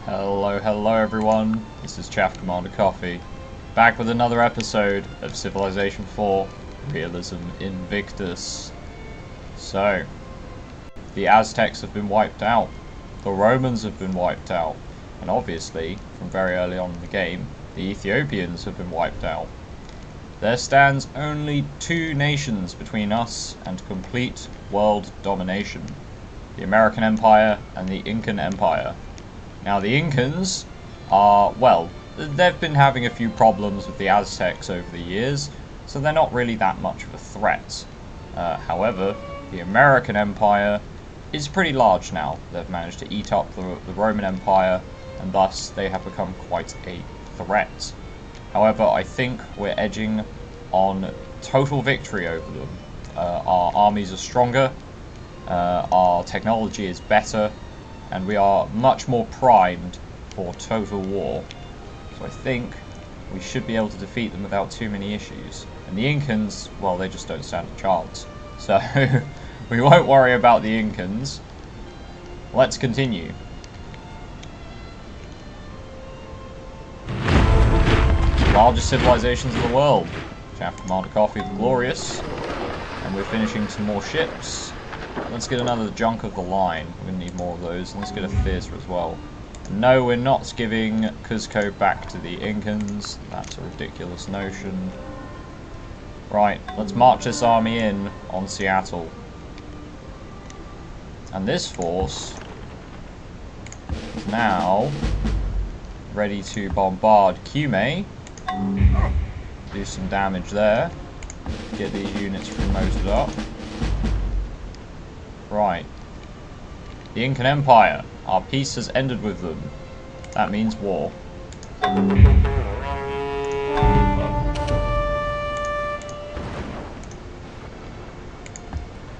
Hello everyone, this is Chaff Commander Coffee, back with another episode of Civilization 4, Realism, Invictus. So, the Aztecs have been wiped out, the Romans have been wiped out, and obviously, from very early on in the game, the Ethiopians have been wiped out. There stands only two nations between us and complete world domination, the American Empire and the Incan Empire. Now the Incans are, well, they've been having a few problems with the Aztecs over the years, so they're not really that much of a threat. However, the American Empire is pretty large now. They've managed to eat up the Roman Empire, and thus they have become quite a threat. However, I think we're edging on total victory over them. Our armies are stronger, our technology is better, and we are much more primed for total war. So I think we should be able to defeat them without too many issues. And the Incans, well, they just don't stand a chance. So we won't worry about the Incans. Let's continue. Largest civilizations of the world. Chaff Commander Coffee the Glorious. And we're finishing some more ships. Let's get another junk of the line. We're going to need more of those. And let's get a theatre as well. No, we're not giving Cuzco back to the Incans. That's a ridiculous notion. Right, let's march this army in on Seattle. And this force is now ready to bombard Cume. Do some damage there. Get these units promoted up. Right. The Incan Empire. Our peace has ended with them. That means war.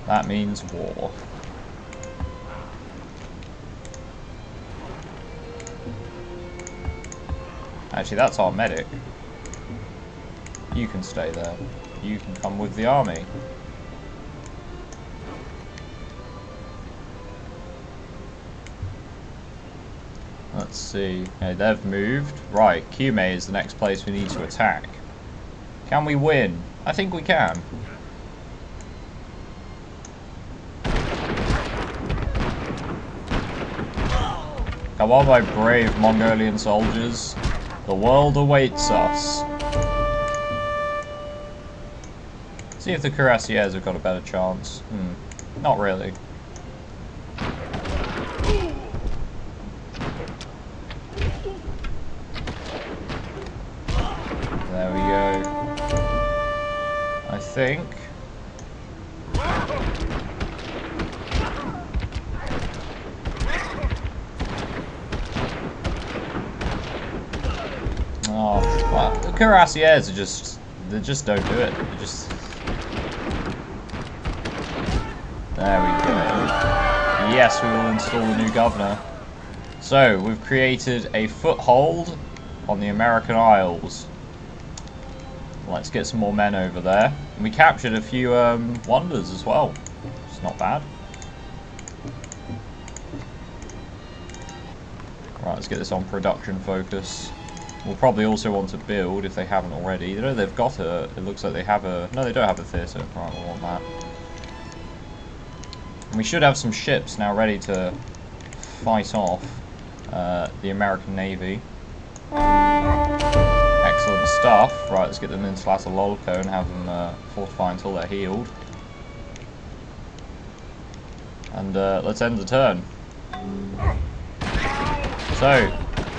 That means war. Actually, that's our medic. You can stay there. You can come with the army. Let's see. Okay, they've moved. Right, Cume is the next place we need to attack. Can we win? I think we can. Come on, my brave Mongolian soldiers. The world awaits us. See if the cuirassiers have got a better chance. Not really. There we go. I think. Oh, well, the cuirassiers are just, they just don't do it. They just. There we go. Yes, we will install a new governor. So, we've created a foothold on the American Isles. Let's get some more men over there. And we captured a few wonders as well. It's not bad. Right, let's get this on production focus. We'll probably also want to build if they haven't already. You know, they've got a... It looks like they have a... No, they don't have a theatre. Right, we'll want that. And we should have some ships now ready to fight off the American Navy. Excellent stuff. Right, let's get them into Tlatelolco and have them fortify until they're healed. And let's end the turn. So,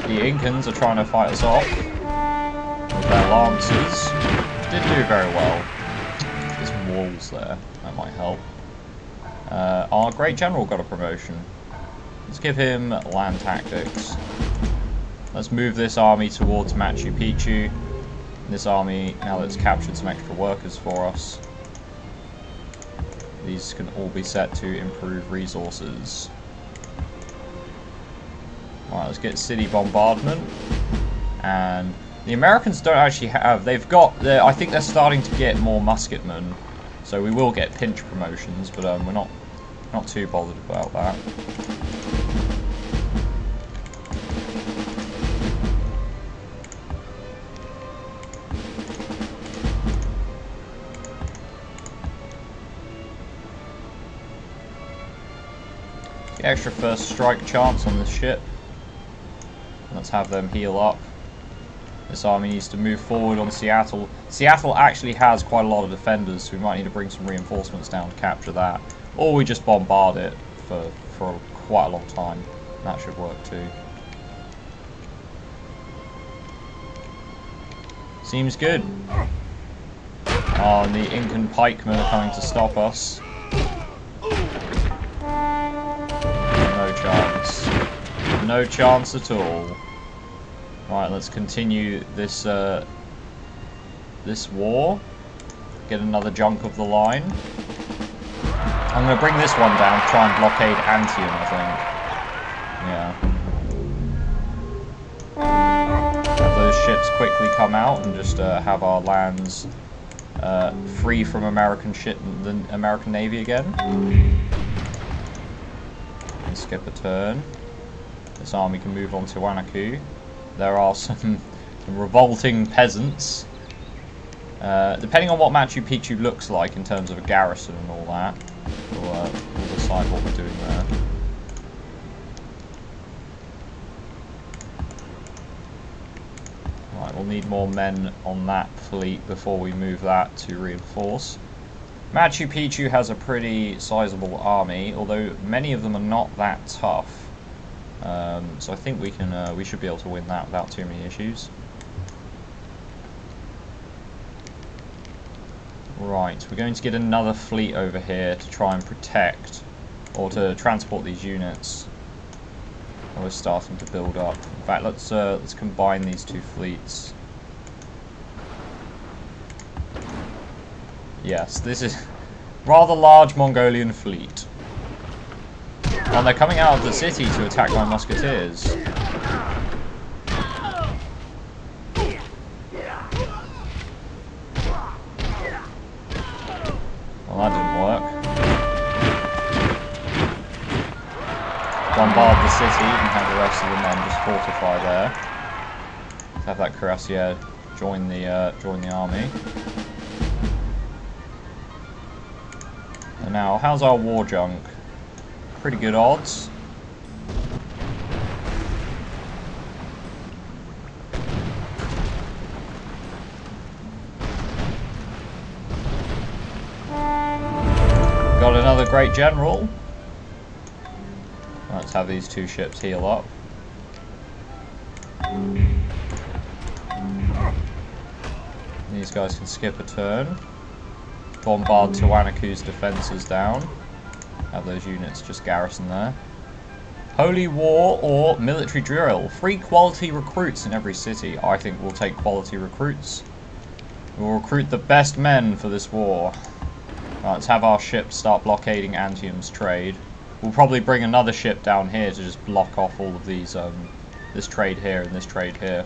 the Incans are trying to fight us off with their lances. Did do very well. There's some walls there. That might help. Our great general got a promotion. Let's give him land tactics. Let's move this army towards Machu Picchu. This army, now that's captured some extra workers for us. These can all be set to improve resources. Right, let's get city bombardment. And the Americans don't actually have, they've got, I think they're starting to get more musketmen. So we will get pinch promotions, but we're not too bothered about that. extra first strike chance on this ship. Let's have them heal up. This army needs to move forward on Seattle. Seattle actually has quite a lot of defenders, so we might need to bring some reinforcements down to capture that. Or we just bombard it for quite a long time. That should work too. Seems good. Oh, and the Incan pikemen are coming to stop us. No chance. No chance at all. Right, let's continue this this war. Get another junk of the line. I'm going to bring this one down, try and blockade Antium, I think. Yeah. Have those ships quickly come out and just have our lands free from the American Navy again. And skip a turn. This army can move on to Wanaku. There are some revolting peasants. Depending on what Machu Picchu looks like in terms of a garrison and all that, we'll decide what we're doing there. Right, we'll need more men on that fleet before we move that to reinforce. Machu Picchu has a pretty sizable army, although many of them are not that tough. So I think we should be able to win that without too many issues. Right, we're going to get another fleet over here to try and protect, or to transport these units. And we're starting to build up. In fact, let's combine these two fleets. Yes, this is rather large Mongolian fleet. And they're coming out of the city to attack my musketeers. Well, that didn't work. Bombard the city and have the rest of the men just fortify there. Let's have that cuirassier join the army. And now, how's our war junk? Pretty good odds. Got another great general. Let's have these two ships heal up. These guys can skip a turn. Bombard Tiwanaku's defences down. Have those units just garrison there. Holy War or military drill. Free quality recruits in every city. I think we'll take quality recruits. We'll recruit the best men for this war. Right, let's have our ships start blockading Antium's trade. We'll probably bring another ship down here to just block off all of these, this trade here and this trade here.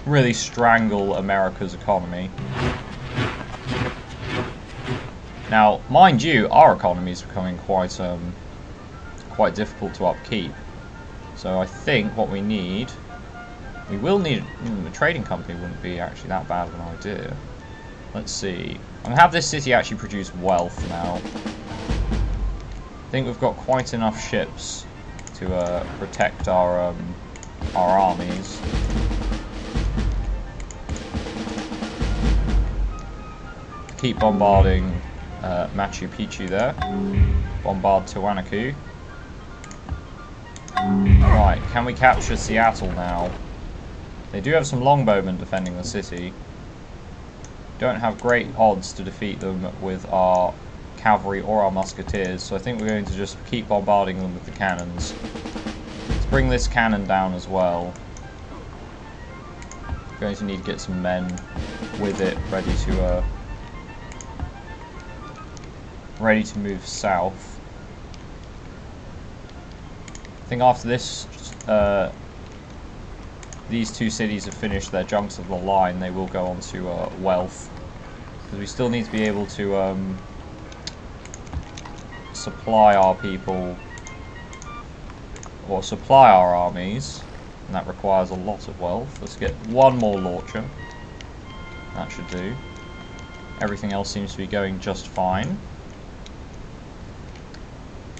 Really strangle America's economy. Now, mind you, our economy is becoming quite difficult to upkeep. So I think what we will need, a trading company wouldn't be actually that bad of an idea. Let's see. I'm going to have this city actually produce wealth now. I think we've got quite enough ships to protect our armies. Keep bombarding Machu Picchu there. Bombard Tiwanaku. Right, can we capture Seattle now? They do have some longbowmen defending the city. Don't have great odds to defeat them with our cavalry or our musketeers, so I think we're going to just keep bombarding them with the cannons. Let's bring this cannon down as well. We're going to need to get some men with it ready to move south. I think after this, these two cities have finished their junks of the line, they will go on to wealth. Because we still need to be able to supply our people, or supply our armies, and that requires a lot of wealth. Let's get one more launcher. That should do. Everything else seems to be going just fine.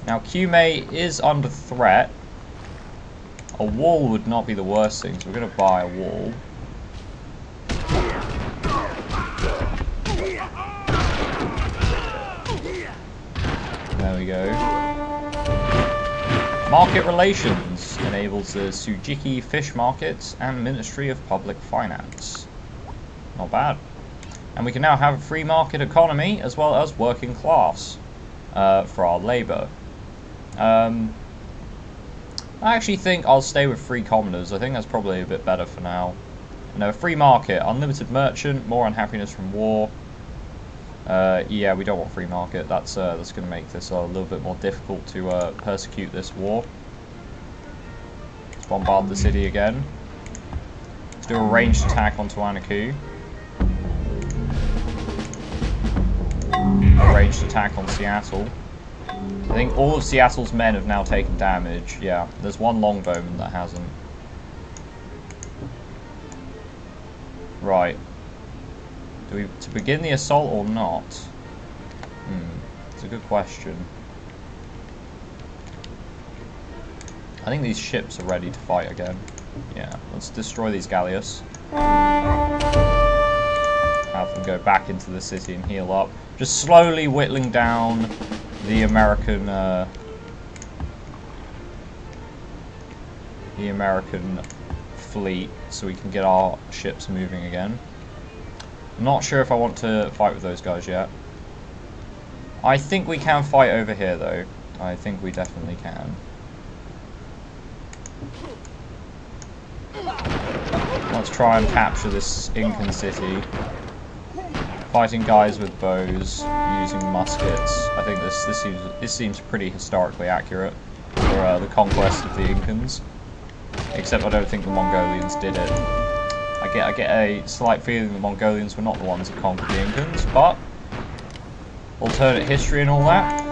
Now, Kublai is under threat. A wall would not be the worst thing, so we're going to buy a wall. There we go. Market Relations enables the Sujiki Fish Markets and Ministry of Public Finance. Not bad. And we can now have a free market economy as well as working class for our labour. I actually think I'll stay with free commoners. I think that's probably a bit better for now. No, free market, unlimited merchant, more unhappiness from war. Yeah, we don't want free market. That's going to make this a little bit more difficult to persecute this war. Let's bombard the city again. Let's do a ranged attack on Tuanaku. A ranged attack on Seattle. I think all of Seattle's men have now taken damage. Yeah, there's one longbowman that hasn't. Right. Do we to begin the assault or not? It's a good question. I think these ships are ready to fight again. Yeah, let's destroy these galleass. Have them go back into the city and heal up. Just slowly whittling down the American fleet so we can get our ships moving again. I'm not sure if I want to fight with those guys yet. I think we can fight over here though. I think we definitely can. Let's try and capture this Incan city. Fighting guys with bows, using muskets. I think this seems pretty historically accurate for the conquest of the Incans. Except I don't think the Mongolians did it. I get a slight feeling the Mongolians were not the ones that conquered the Incans, but alternate history and all that.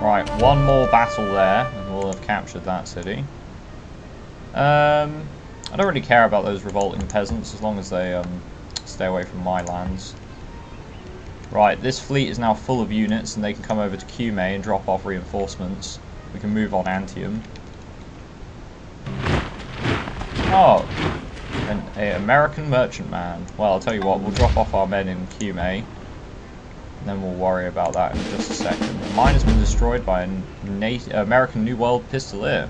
Right, one more battle there, and we'll have captured that city. I don't really care about those revolting peasants, as long as they stay away from my lands. Right, this fleet is now full of units, and they can come over to Kublai and drop off reinforcements. We can move on Antium. Oh, an American merchantman. Well, I'll tell you what, we'll drop off our men in Kublai. And then we'll worry about that in just a second. The mine has been destroyed by an American New World Pistolier.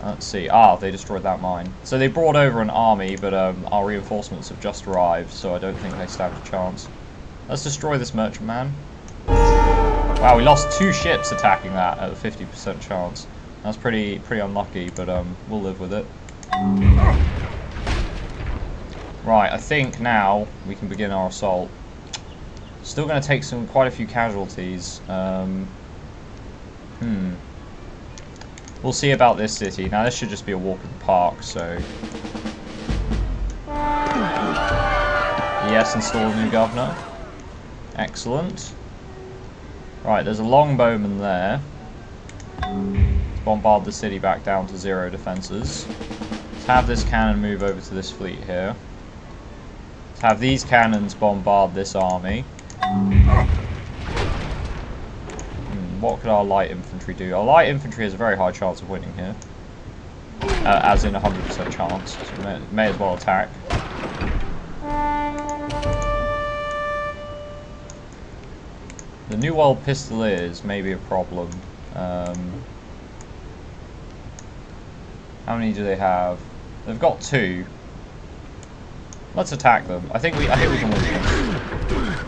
Let's see. Ah, they destroyed that mine. So they brought over an army, but our reinforcements have just arrived, so I don't think they stand a chance. Let's destroy this merchantman. Wow, we lost 2 ships attacking that at a 50% chance. That's pretty unlucky, but we'll live with it. Right, I think now we can begin our assault. Still going to take quite a few casualties. We'll see about this city. Now this should just be a walk in the park, so... Yes, install a new governor. Excellent. Right, there's a longbowman there. Let's bombard the city back down to 0 defences. Let's have this cannon move over to this fleet here. Let's have these cannons bombard this army. What could our light infantry do? Our light infantry has a very high chance of winning here. As in 100% chance. So may as well attack. The New World Pistoliers may be a problem. How many do they have? They've got 2. Let's attack them. I think we can win this.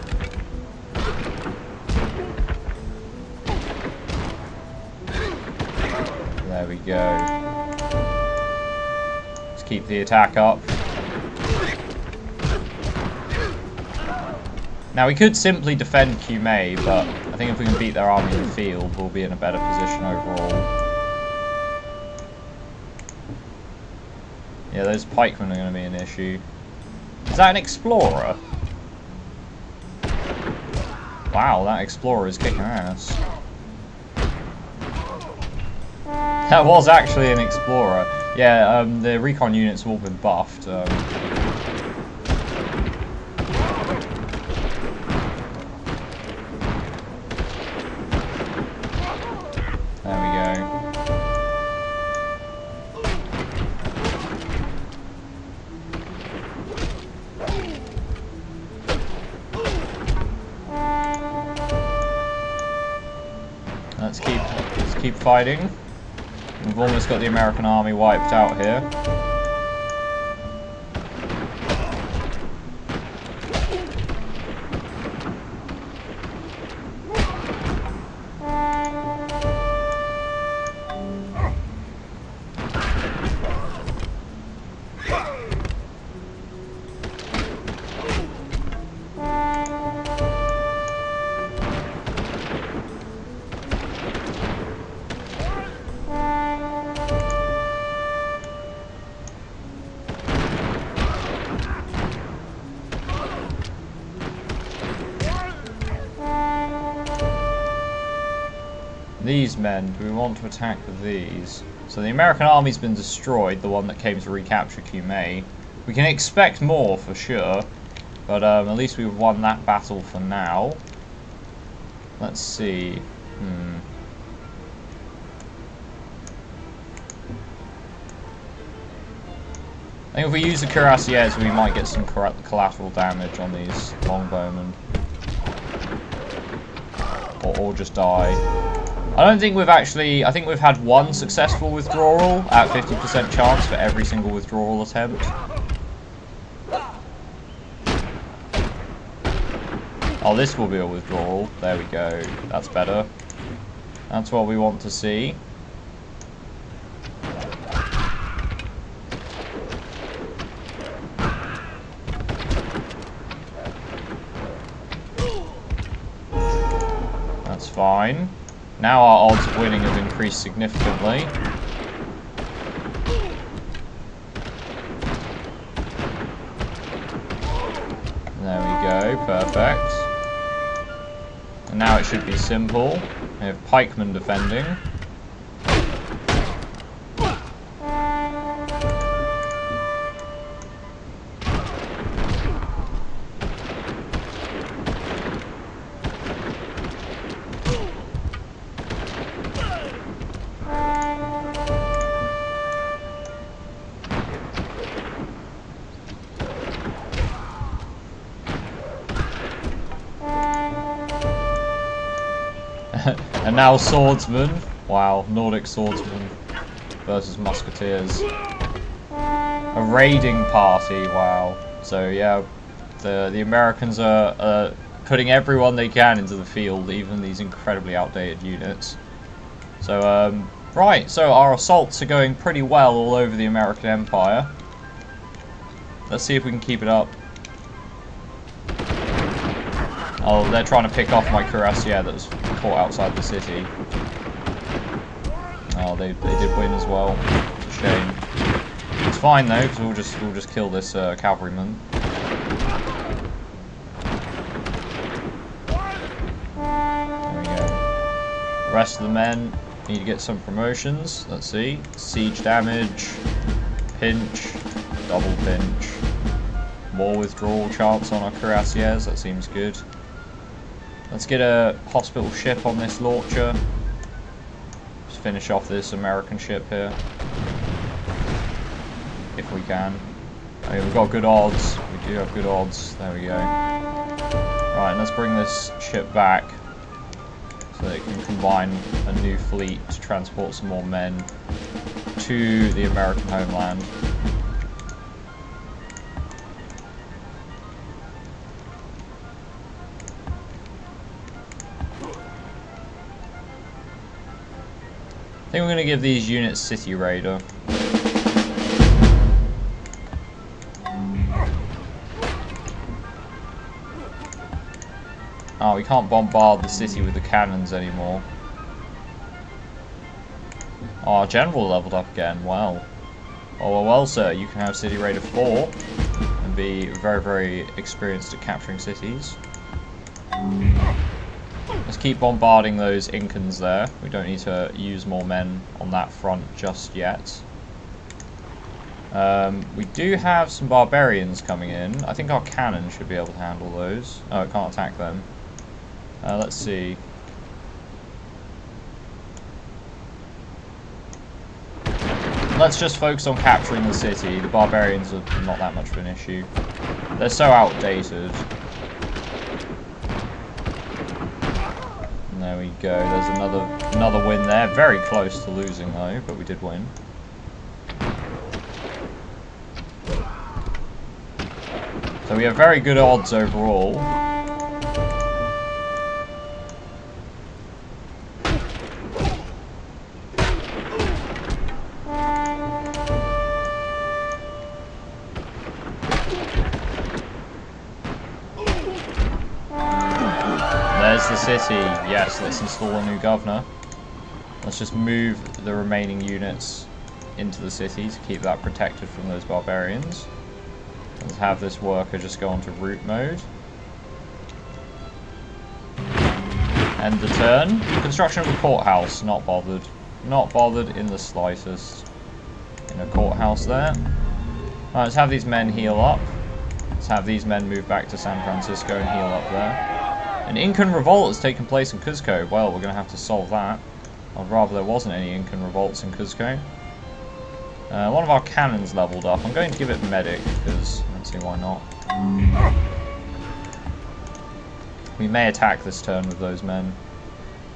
There we go. Let's keep the attack up. Now we could simply defend Kublai, but I think if we can beat their army in the field, we'll be in a better position overall. Yeah, those pikemen are going to be an issue. Is that an explorer? Wow, that explorer is kicking ass. That was actually an explorer. Yeah, the recon units have all been buffed. There we go. Let's keep fighting. We've almost got the American army wiped out here. These men, do we want to attack these? So the American army's been destroyed, the one that came to recapture Kublai. We can expect more for sure, but at least we've won that battle for now. Let's see. I think if we use the cuirassiers, we might get some collateral damage on these longbowmen. Or just die. I don't think we've actually... I think we've had one successful withdrawal at 50% chance for every single withdrawal attempt. Oh, this will be a withdrawal. There we go. That's better. That's what we want to see. That's fine. Now our odds of winning have increased significantly. There we go, perfect. And now it should be simple. We have pikemen defending. And now swordsmen. Wow, Nordic swordsmen versus musketeers. A raiding party, wow. So yeah, the Americans are putting everyone they can into the field, even these incredibly outdated units. So, right, so our assaults are going pretty well all over the American Empire. Let's see if we can keep it up. Oh, they're trying to pick off my cuirassier that was caught outside the city. Oh, they did win as well. It's a shame. It's fine though, because we'll just kill this cavalryman. There we go. The rest of the men need to get some promotions. Let's see. Siege damage, pinch, double pinch. More withdrawal chance on our cuirassiers. That seems good. Let's get a hospital ship on this launcher. Just finish off this American ship here. If we can. I mean, we've got good odds. We do have good odds. There we go. Right, let's bring this ship back so that it can combine a new fleet to transport some more men to the American homeland. I think we're going to give these units City Raider. Oh, we can't bombard the city with the cannons anymore. Oh, our general leveled up again. Well. Oh, well, sir, you can have City Raider 4 and be very, very experienced at capturing cities. Let's keep bombarding those Incans there. We don't need to use more men on that front just yet. We do have some barbarians coming in. I think our cannon should be able to handle those. Oh, it can't attack them. Let's see. Let's just focus on capturing the city. The barbarians are not that much of an issue. They're so outdated. And there we go. There's another win there. Very close to losing though, but we did win. So we have very good odds overall. There's the city. Yes, let's install a new governor. Let's just move the remaining units into the city to keep that protected from those barbarians. Let's have this worker just go onto route mode. End the turn. Construction of a courthouse. Not bothered. Not bothered in the slightest. In a courthouse there. Alright, let's have these men heal up. Let's have these men move back to San Francisco and heal up there. An Incan revolt has taken place in Cuzco. Well, we're going to have to solve that. I'd rather there wasn't any Incan revolts in Cuzco. One of our cannons leveled up. I'm going to give it medic because I don't see why not. We may attack this turn with those men.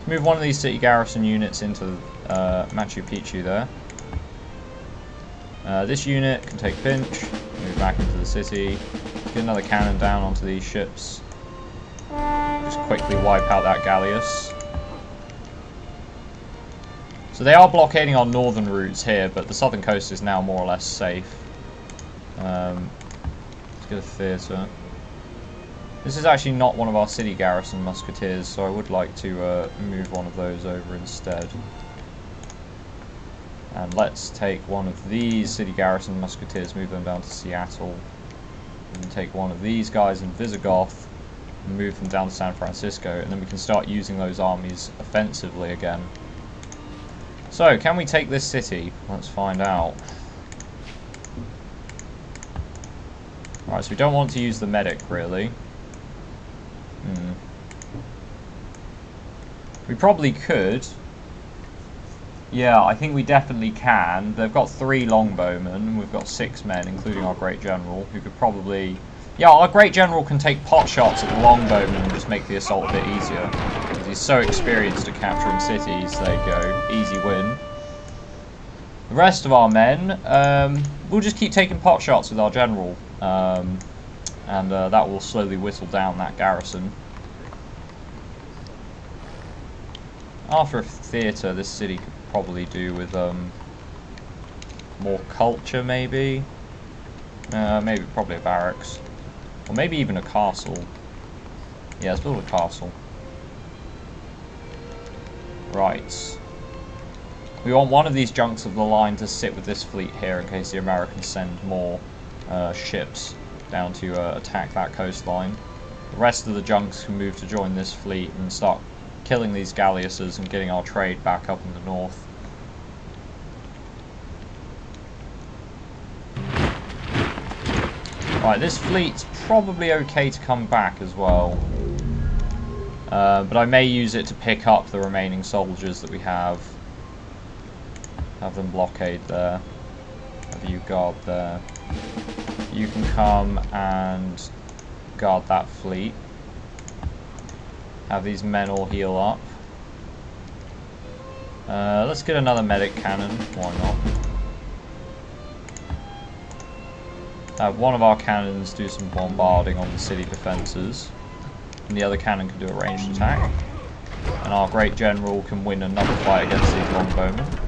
Move one of these city garrison units into Machu Picchu there. This unit can take pinch, move back into the city, get another cannon down onto these ships. Just quickly wipe out that galleass. So they are blockading our northern routes here, but the southern coast is now more or less safe. Let's get a theatre. This is actually not one of our city garrison musketeers, so I would like to move one of those over instead. And let's take one of these city garrison musketeers, move them down to Seattle. And take one of these guys in Visigoth, and move them down to San Francisco, and then we can start using those armies offensively again. So, can we take this city? Let's find out. Alright, so we don't want to use the medic, really. We probably could. Yeah, I think we definitely can. They've got 3 longbowmen, and we've got 6 men, including our Great General, who could probably... Yeah, our Great General can take pot shots at the longbowmen and just make the assault a bit easier. Because he's so experienced at capturing cities. There you go. Easy win. The rest of our men, we'll just keep taking pot shots with our General. And that will slowly whittle down that garrison. After a theatre, this city could probably do with more culture, maybe. Maybe probably a barracks. Or maybe even a castle. Yeah, let's build a castle. Right. We want one of these junks of the line to sit with this fleet here in case the Americans send more ships down to attack that coastline. The rest of the junks can move to join this fleet and start killing these galleasses and getting our trade back up in the north. Right, this fleet's probably okay to come back as well. But I may use it to pick up the remaining soldiers that we have. Have them blockade there. Have you guard there. You can come and guard that fleet. Have these men all heal up. Let's get another medic cannon. Why not? Have one of our cannons do some bombarding on the city defences. And the other cannon can do a ranged attack. And our Great General can win another fight against these longbowmen.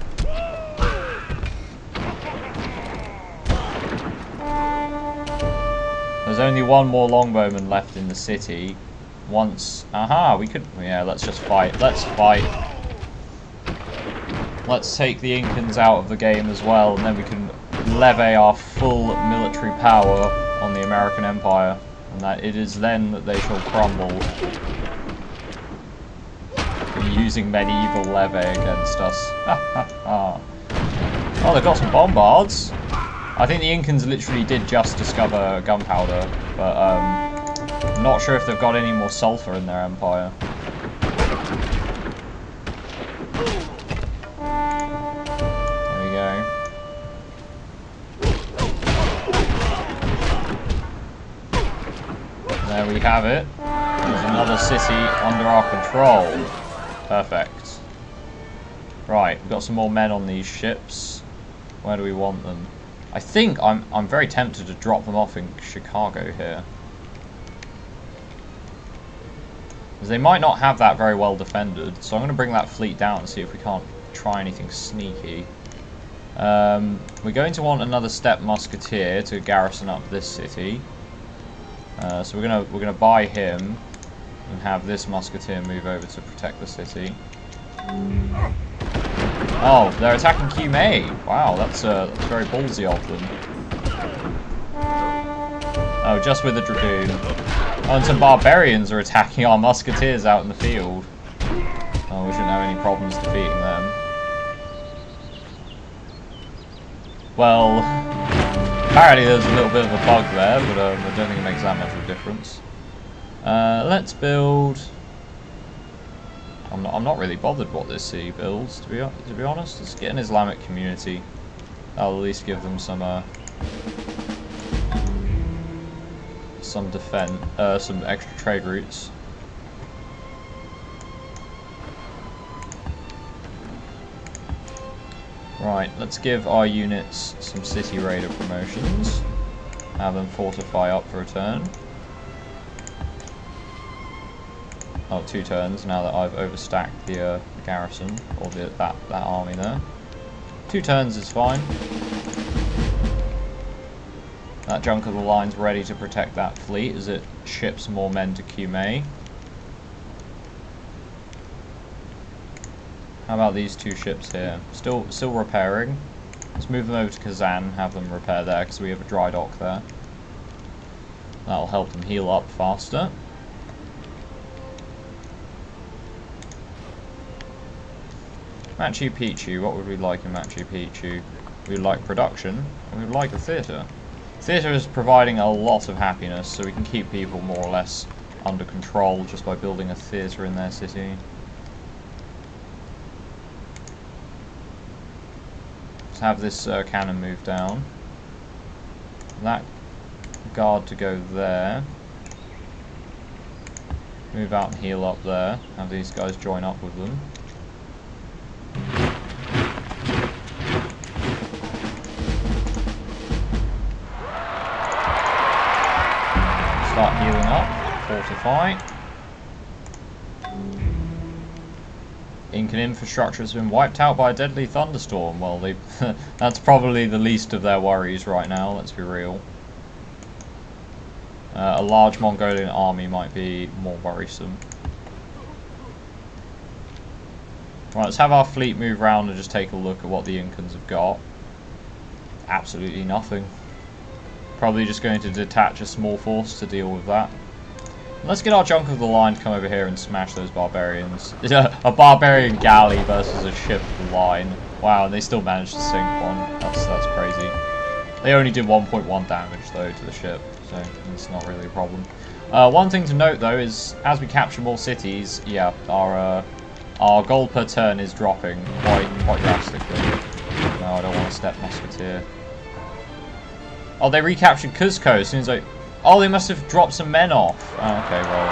There's only one more longbowman left in the city. Once... Aha, we could... Yeah, let's just fight. Let's fight. Let's take the Incans out of the game as well, and then we can levy our full military power on the American Empire. And that it is then that they shall crumble. Using medieval levy against us. Oh, they've got some bombards. I think the Incans literally did just discover gunpowder, but I'm not sure if they've got any more sulfur in their empire. There we go. There we have it. There's another city under our control. Perfect. Right, we've got some more men on these ships. Where do we want them? I think I'm very tempted to drop them off in Chicago here. Because they might not have that very well defended, so I'm going to bring that fleet down and see if we can't try anything sneaky. We're going to want another steppe musketeer to garrison up this city. So we're gonna buy him and have this musketeer move over to protect the city. Oh, they're attacking Kublai. Wow, that's very ballsy of them. Oh, just with the dragoon. Oh, and some barbarians are attacking our musketeers out in the field. Oh, we shouldn't have any problems defeating them. Well, apparently there's a little bit of a bug there, but I don't think it makes that much of a difference. Let's build... I'm not really bothered what this city builds, to be honest. Let's get an Islamic community. I'll at least give them some defense, some extra trade routes. Right, let's give our units some city raider promotions. Have them fortify up for a turn. Oh, 2 turns now that I've overstacked the garrison, or that army there. 2 turns is fine. That junk of the line's ready to protect that fleet as it ships more men to Kublai. How about these 2 ships here? Still repairing. Let's move them over to Kazan and have them repair there because we have a dry dock there. That'll help them heal up faster. Machu Picchu, what would we like in Machu Picchu? We'd like production, and we'd like a theatre. Theatre is providing a lot of happiness, so we can keep people more or less under control just by building a theatre in their city. Let's have this cannon move down. That guard to go there. Move out and heal up there. Have these guys join up with them. Start healing up, fortify. Incan infrastructure has been wiped out by a deadly thunderstorm. Well, that's probably the least of their worries right now, let's be real. A large Mongolian army might be more worrisome. Right, let's have our fleet move around and just take a look at what the Incans have got. Absolutely nothing. Probably just going to detach a small force to deal with that. Let's get our junk of the line to come over here and smash those barbarians. A barbarian galley versus a ship of the line. Wow, and they still managed to sink one. That's crazy. They only did 1.1 damage though to the ship, so it's not really a problem. One thing to note though is as we capture more cities, yeah, our gold per turn is dropping quite drastically. No, I don't want a steppe musketeer. Oh, they recaptured Cuzco as soon as I... Oh, they must have dropped some men off. Oh, okay, well,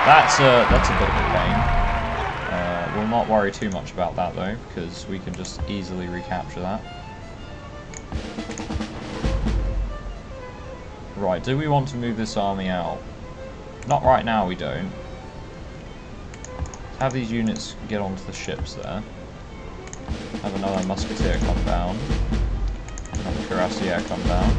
that's a bit of a pain. We'll not worry too much about that though, because we can just easily recapture that. Right, do we want to move this army out? Not right now, we don't. Have these units get onto the ships there. Have another musketeer come down. Another cuirassier come down.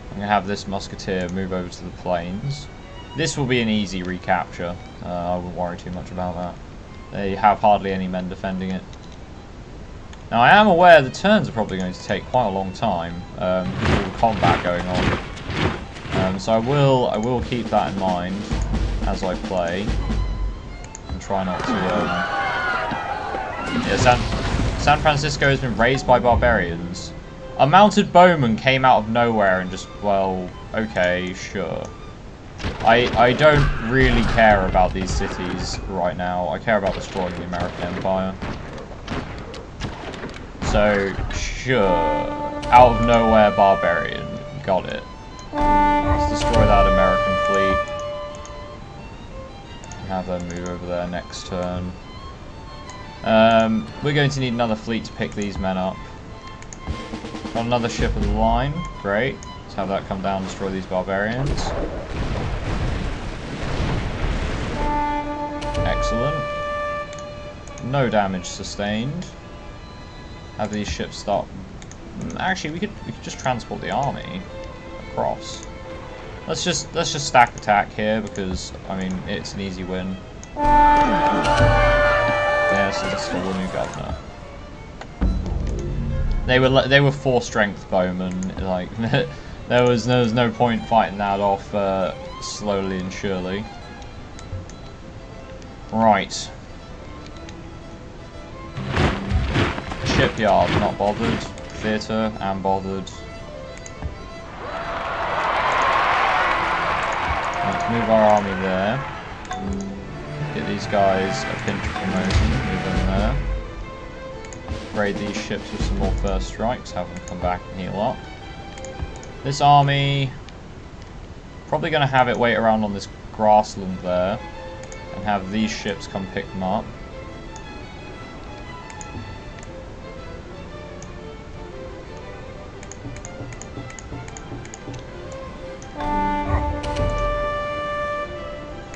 I'm going to have this musketeer move over to the plains. This will be an easy recapture. I wouldn't worry too much about that. They have hardly any men defending it. Now I am aware the turns are probably going to take quite a long time because of all the combat going on. So I will keep that in mind as I play and try not to. Yeah, San Francisco has been razed by barbarians. A mounted bowman came out of nowhere and just, well, okay, sure. I don't really care about these cities right now. I care about destroying the American Empire. So, sure. Out of nowhere barbarian. Got it. Let's destroy that American fleet. Have them move over there next turn. We're going to need another fleet to pick these men up. Got another ship of the line. Great. Let's have that come down and destroy these barbarians. Excellent. No damage sustained. Have these ships start. Actually, we could just transport the army across. Let's just stack attack here because I mean it's an easy win. Yes, install a new governor. They were 4 strength bowmen. Like there was no point fighting that off slowly and surely. Right. Shipyard, not bothered. Theatre, am bothered. Let's move our army there. Get these guys a pinch of promotion, move them there. Raid these ships with some more first strikes, have them come back and heal up. This army, probably going to have it wait around on this grassland there, and have these ships come pick them up.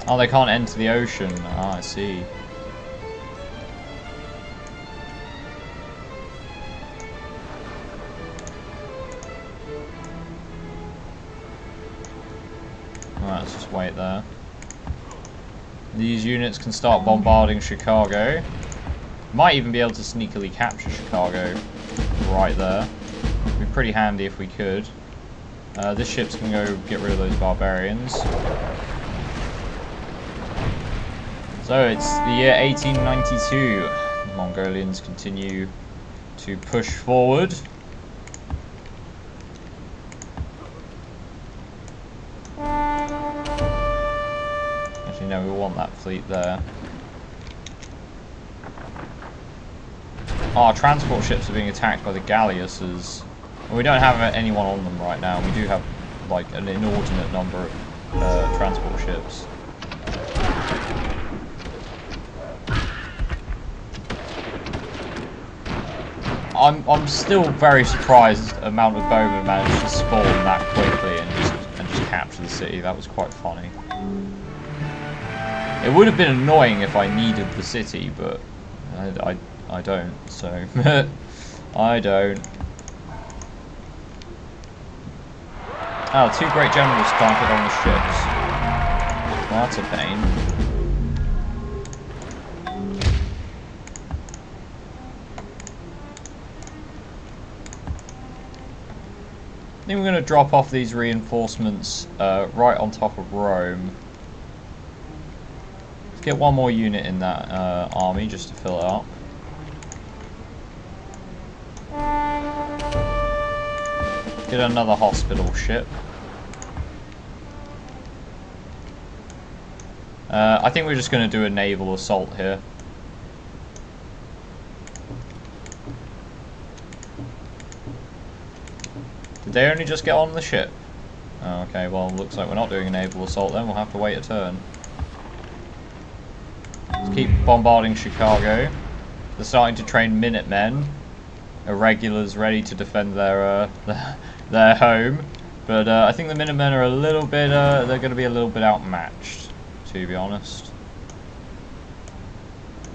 Oh, they can't enter the ocean. Ah, I see. Alright, let's just wait there. These units can start bombarding Chicago. Might even be able to sneakily capture Chicago right there. It'd be pretty handy if we could. This ship's gonna go get rid of those barbarians. So it's the year 1892. The Mongolians continue to push forward. Actually, no, we want that fleet there. Our transport ships are being attacked by the galleasses. Well, we don't have anyone on them right now. We do have like an inordinate number of transport ships. I'm still very surprised the amount of bowmen managed to spawn that quickly and just capture the city. That was quite funny. It would have been annoying if I needed the city, but I don't, so I don't. Oh, 2 great generals planted on the ships. Well, that's a pain. I think we're going to drop off these reinforcements right on top of Rome. Let's get one more unit in that army just to fill it up. Get another hospital ship. I think we're just going to do a naval assault here. Did they only just get on the ship? Oh, okay, well, looks like we're not doing a naval assault then. We'll have to wait a turn. Let's keep bombarding Chicago. They're starting to train Minutemen. Irregulars ready to defend their home. But I think the Minutemen are a little bit, they're going to be a little bit outmatched, to be honest.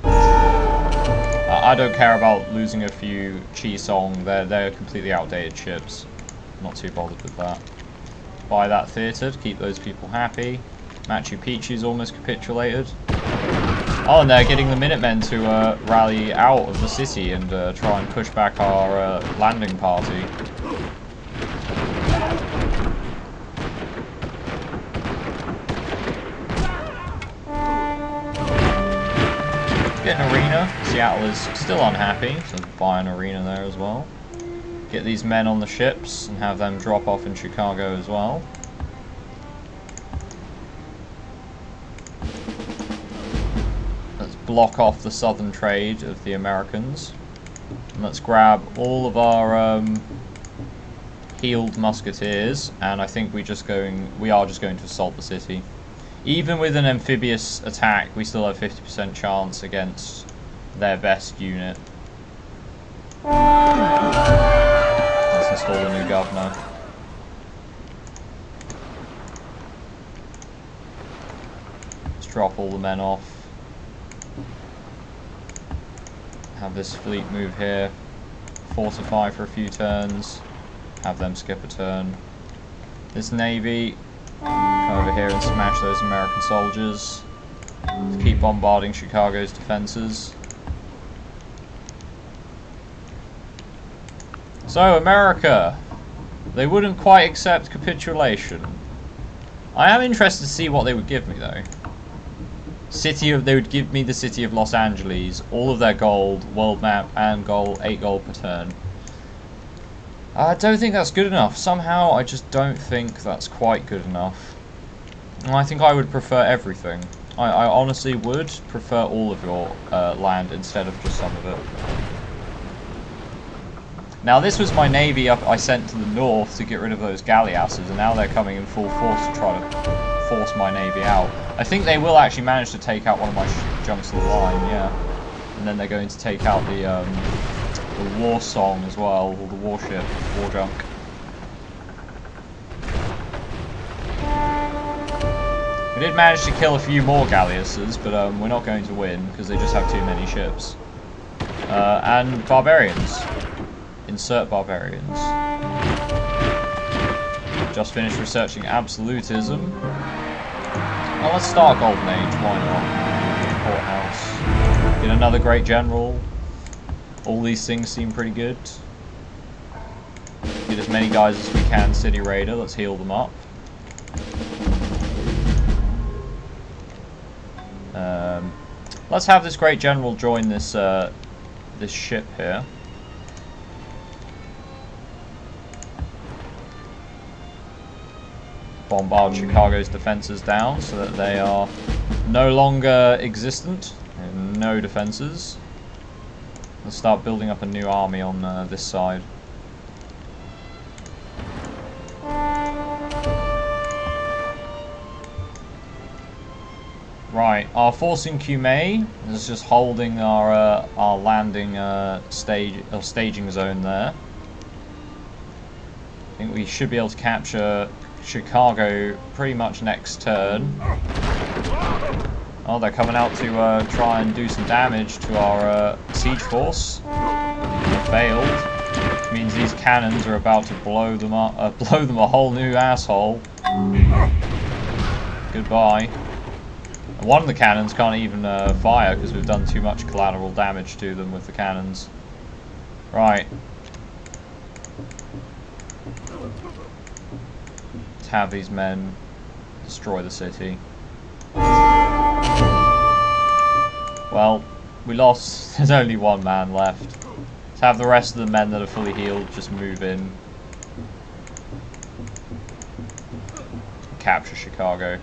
I don't care about losing a few Chi-Song. They're completely outdated ships. Not too bothered with that. Buy that theatre to keep those people happy. Machu Picchu's almost capitulated. Oh, and they're getting the Minutemen to rally out of the city and try and push back our landing party. Get an arena. Seattle is still unhappy, so buy an arena there as well. Get these men on the ships and have them drop off in Chicago as well. Let's block off the southern trade of the Americans. And let's grab all of our healed musketeers, and I think we are just going to assault the city. Even with an amphibious attack, we still have 50% chance against their best unit. Let's install a new governor. Let's drop all the men off. Have this fleet move here. Fortify for a few turns. Have them skip a turn. This navy, come over here and smash those American soldiers. Keep bombarding Chicago's defenses. So, America, they wouldn't quite accept capitulation. I am interested to see what they would give me, though. They would give me the city of Los Angeles, all of their gold, world map, and 8 gold per turn. I don't think that's good enough. Somehow, I just don't think that's quite good enough. I think I would prefer everything. I honestly would prefer all of your land instead of just some of it. Now, this was my navy I sent to the north to get rid of those galleasses, and now they're coming in full force to try to force my navy out. I think they will actually manage to take out one of my junks of the line, yeah. And then they're going to take out the war song as well, or the warship, war junk. We did manage to kill a few more galleasses, but we're not going to win because they just have too many ships. And barbarians. Insert barbarians. Just finished researching absolutism. Well, let's start Golden Age, why not? Courthouse. Get another great general. All these things seem pretty good. Get as many guys as we can, City Raider. Let's heal them up. Let's have this great general join this this ship here. Bombard Chicago's defenses down so that they are no longer existent and no defenses. Let's start building up a new army on this side. Right, our force in Cumae is just holding our landing staging zone there. I think we should be able to capture Chicago pretty much next turn. Oh, they're coming out to try and do some damage to our siege force. They failed, which means these cannons are about to blow them up, blow them a whole new asshole. Goodbye. And one of the cannons can't even fire because we've done too much collateral damage to them with the cannons. Right. Let's have these men destroy the city. Well, we lost. There's only one man left. Let's have the rest of the men that are fully healed just move in. Capture Chicago.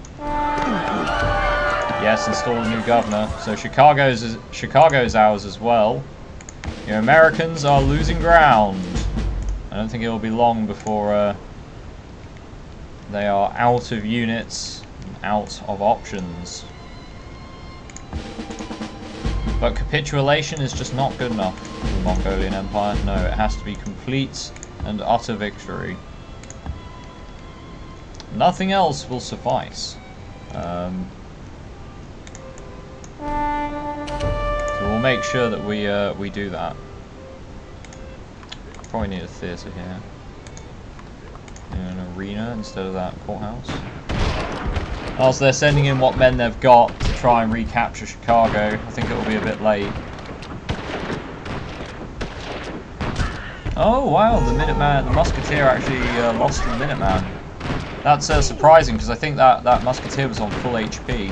Yes, install a new governor. So Chicago's ours as well. Your Americans are losing ground. I don't think it will be long before they are out of units and out of options. But capitulation is just not good enough for the Mongolian Empire. No, it has to be complete and utter victory. Nothing else will suffice. So we'll make sure that we do that. Probably need a theatre here. An arena instead of that courthouse. Also, they're sending in what men they've got to try and recapture Chicago. I think it will be a bit late. Oh wow, the Minuteman, the Musketeer actually lost to the Minuteman. That's surprising because I think that Musketeer was on full HP.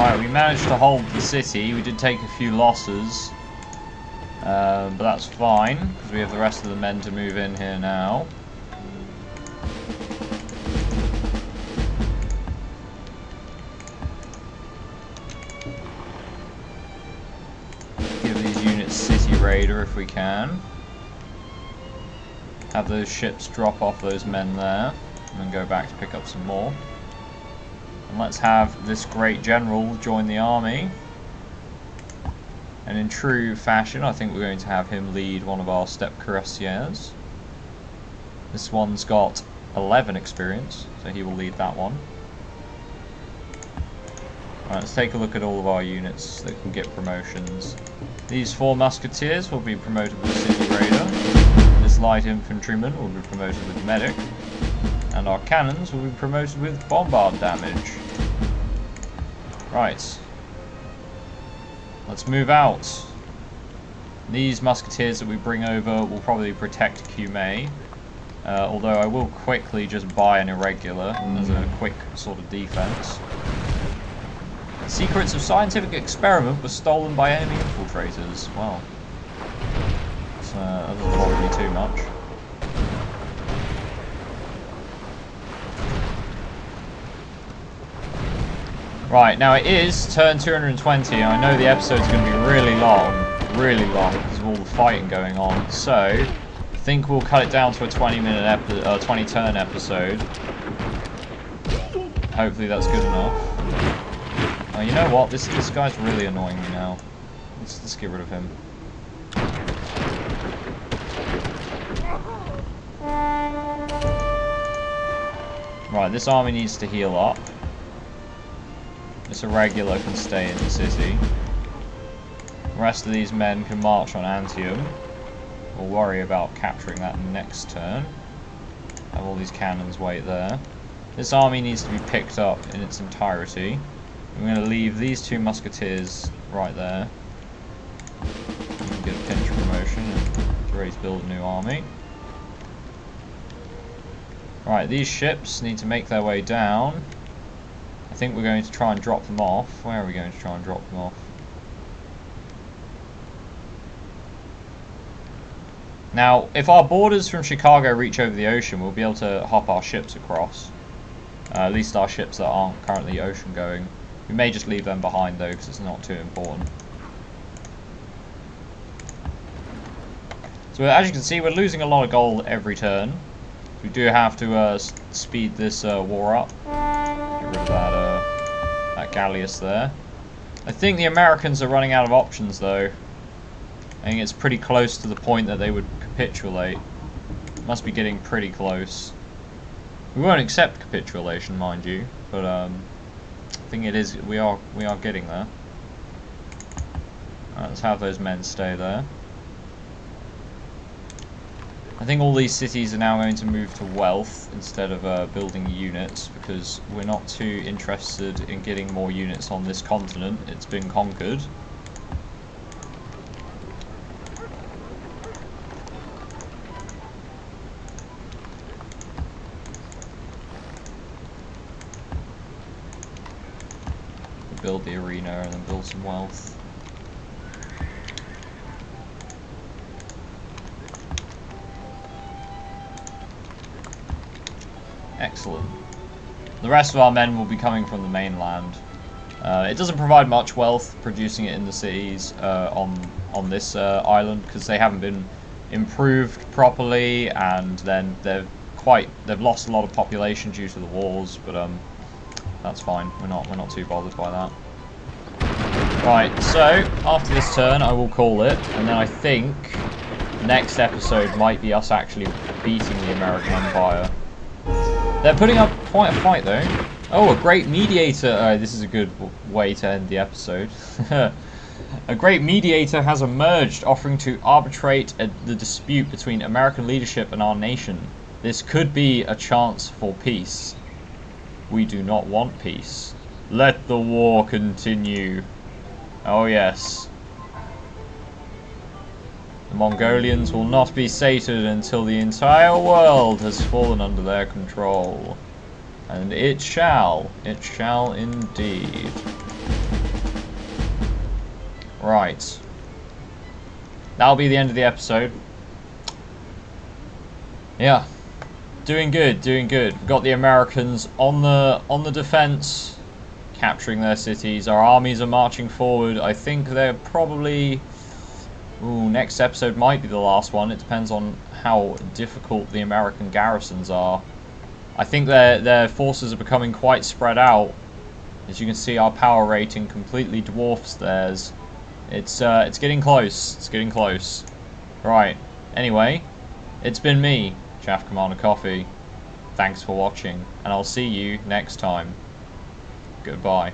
Alright, we managed to hold the city. We did take a few losses. But that's fine, because we have the rest of the men to move in here now. Give these units City Raider if we can. Have those ships drop off those men there, and then go back to pick up some more. And let's have this great general join the army. And in true fashion, I think we're going to have him lead one of our steppe cuirassiers. This one's got 11 experience, so he will lead that one. Alright, let's take a look at all of our units that can get promotions. These 4 musketeers will be promoted with City Raider. This light infantryman will be promoted with medic. And our cannons will be promoted with bombard damage. Right. Let's move out. These musketeers that we bring over will probably protect Kublai. Although I will quickly just buy an irregular as a quick sort of defense. Secrets of scientific experiment were stolen by enemy infiltrators. Well, that doesn't bother me too much. Right, now it is turn 220, and I know the episode's going to be really long, because of all the fighting going on, so I think we'll cut it down to a 20 turn episode. Hopefully that's good enough. Oh, you know what, this guy's really annoying me now. Let's get rid of him. Right, this army needs to heal up. This irregular can stay in the city. The rest of these men can march on Antium. We'll worry about capturing that next turn. Have all these cannons wait there. This army needs to be picked up in its entirety. I'm going to leave these 2 musketeers right there. We can get a pinch promotion and get ready to build a new army. Right, these ships need to make their way down. I think we're going to try and drop them off. Where are we going to try and drop them off? Now, if our borders from Chicago reach over the ocean, we'll be able to hop our ships across. At least our ships that aren't currently ocean going. We may just leave them behind though, because it's not too important. So as you can see, we're losing a lot of gold every turn. We do have to speed this war up. Get rid of that galleass there. I think the Americans are running out of options though. I think it's pretty close to the point that they would capitulate. Must be getting pretty close. We won't accept capitulation, mind you, but I think it is. We are getting there. Alright, let's have those men stay there. I think all these cities are now going to move to wealth instead of building units, because we're not too interested in getting more units on this continent. It's been conquered. Build the arena and then build some wealth. Excellent. The rest of our men will be coming from the mainland. It doesn't provide much wealth producing it in the cities on this island, because they haven't been improved properly, and then they've lost a lot of population due to the wars. But that's fine. We're not too bothered by that. Right. So after this turn, I will call it, and then I think next episode might be us actually beating the American Empire. They're putting up quite a fight though. Oh, a great mediator. This is a good way to end the episode. A great mediator has emerged, offering to arbitrate the dispute between American leadership and our nation. This could be a chance for peace. We do not want peace. Let the war continue. Oh yes. The Mongolians will not be sated until the entire world has fallen under their control. And it shall indeed. Right. That'll be the end of the episode. Yeah. Doing good, doing good. We've got the Americans on the defense, capturing their cities. Our armies are marching forward. I think they're probably... Ooh, next episode might be the last one. It depends on how difficult the American garrisons are. I think their forces are becoming quite spread out. As you can see, our power rating completely dwarfs theirs. It's getting close. It's getting close. Right. Anyway, it's been me, Chaff Commander Coffee. Thanks for watching, and I'll see you next time. Goodbye.